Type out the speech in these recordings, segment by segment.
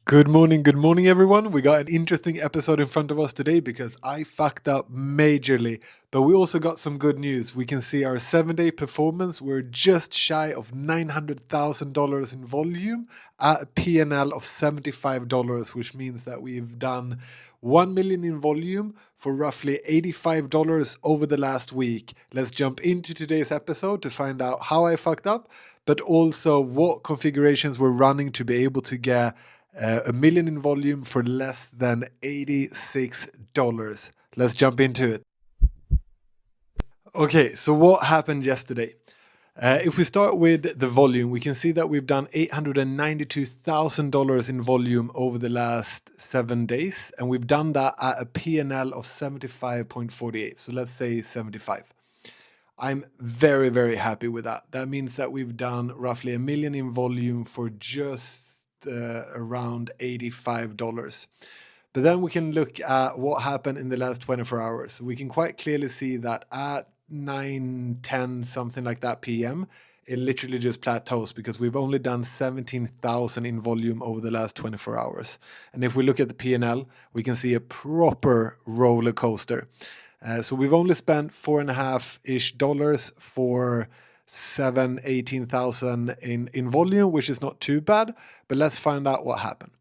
Good morning, everyone. We got an interesting episode in front of us today because I fucked up majorly. But we also got some good news. We can see our 7 day performance. We're just shy of $900,000 in volume at a PNL of $75, which means that we've done 1 million in volume for roughly $85 over the last week. Let's jump into today's episode to find out how I fucked up, but also what configurations we're running to be able to get a million in volume for less than $86. Let's jump into it. Okay, so what happened yesterday? If we start with the volume, we can see that we've done $892,000 in volume over the last 7 days, and we've done that at a PNL of 75.48. So let's say 75. I'm very, very happy with that. That means that we've done roughly a million in volume for just around $85. But then we can look at what happened in the last 24 hours. So we can quite clearly see that at 9:10, something like that PM, it literally just plateaus because we've only done 17,000 in volume over the last 24 hours. And if we look at the P&L, we can see a proper roller coaster. So we've only spent $4.5-ish for 18,000 in volume, which is not too bad, but let's find out what happened.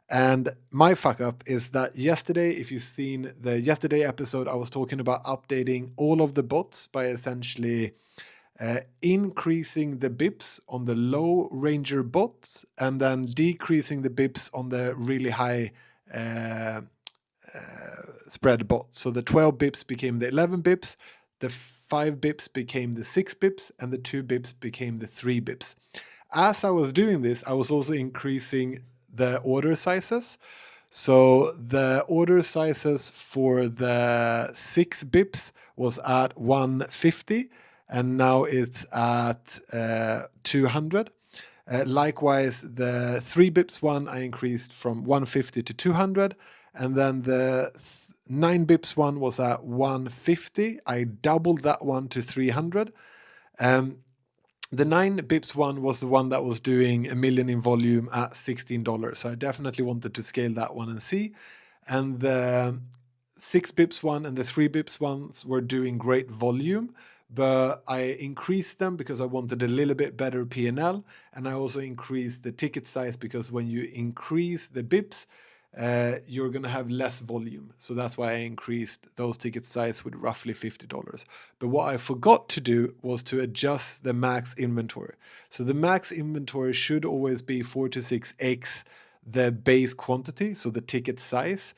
And my fuck up is that yesterday, if you've seen the yesterday episode, I was talking about updating all of the bots by essentially increasing the bips on the low ranger bots and then decreasing the bips on the really high spread bots. So the 12 bips became the 11 bips, the 5 bips became the 6 bips, and the 2 bips became the 3 bips. As I was doing this, I was also increasing the order sizes. So the order sizes for the 6 bips was at 150, and now it's at 200. Likewise, the 3 bips one I increased from 150 to 200, and then the 9 bips one was at 150. I doubled that one to 300. The 9 bips one was the one that was doing a million in volume at $16. So I definitely wanted to scale that one and see. And the 6 bips one and the 3 bips ones were doing great volume, but I increased them because I wanted a little bit better P&L. And I also increased the ticket size because when you increase the bips, you're going to have less volume. So that's why I increased those ticket size with roughly $50. But what I forgot to do was to adjust the max inventory. So the max inventory should always be 4 to 6x the base quantity, so the ticket size.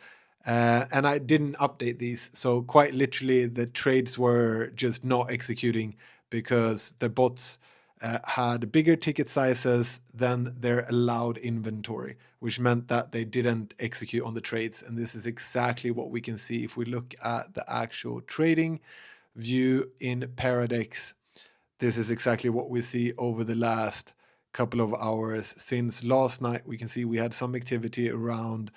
And I didn't update these. So quite literally, the trades were just not executing because the bots had bigger ticket sizes than their allowed inventory, which meant that they didn't execute on the trades. And this is exactly what we can see if we look at the actual trading view in Paradex. This is exactly what we see over the last couple of hours. Since last night, we can see we had some activity around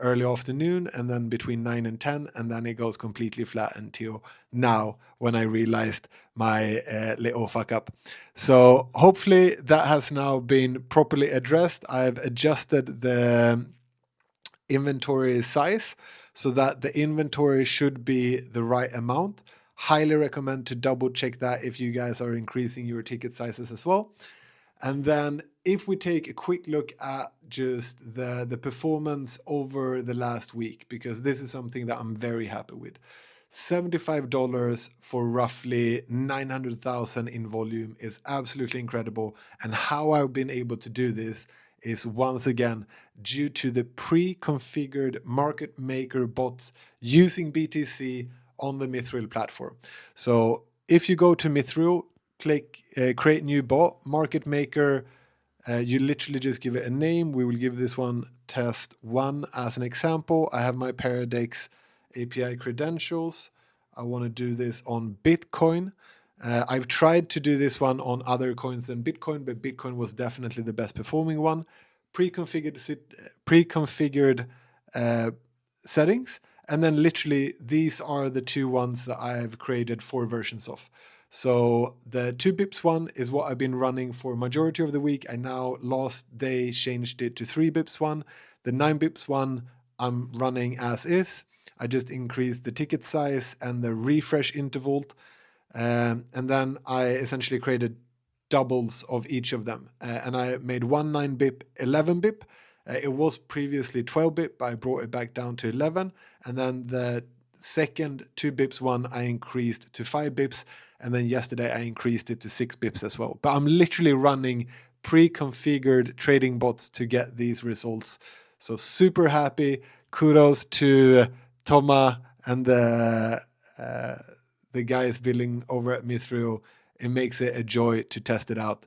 early afternoon and then between 9 and 10, and then it goes completely flat until now when I realized my little fuck up. So hopefully that has now been properly addressed. I've adjusted the inventory size so that the inventory should be the right amount. Highly recommend to double check that if you guys are increasing your ticket sizes as well. And then if we take a quick look at just the performance over the last week, because this is something that I'm very happy with. $75 for roughly 900,000 in volume is absolutely incredible. And how I've been able to do this is once again due to the pre-configured market maker bots using BTC on the Mithril platform. So if you go to Mithril, click create new bot, market maker, you literally just give it a name. We will give this one test 1 as an example. I have my Paradex API credentials. I want to do this on Bitcoin. I've tried to do this one on other coins than Bitcoin, but Bitcoin was definitely the best performing one. Pre-configured settings. And then literally these are the 2 ones that I have created 4 versions of. So the 2 bips one is what I've been running for majority of the week. I now last day changed it to 3 bips one. The 9 bips one I'm running as is. I just increased the ticket size and the refresh interval. And then I essentially created doubles of each of them. And I made one 9 bip, 11 bip. It was previously 12 bip, but I brought it back down to 11. And then the second 2 bips one I increased to 5 bips. And then yesterday I increased it to 6 bips as well. But I'm literally running pre-configured trading bots to get these results. So super happy. Kudos to Toma and the guys building over at Mithril. It makes it a joy to test it out.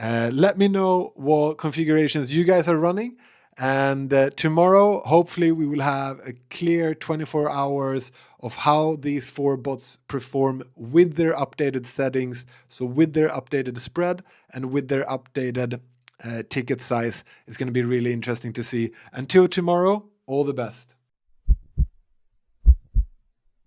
Let me know what configurations you guys are running. And tomorrow, hopefully, we will have a clear 24 hours of how these 4 bots perform with their updated settings. So with their updated spread and with their updated ticket size. It's going to be really interesting to see. Until tomorrow, all the best.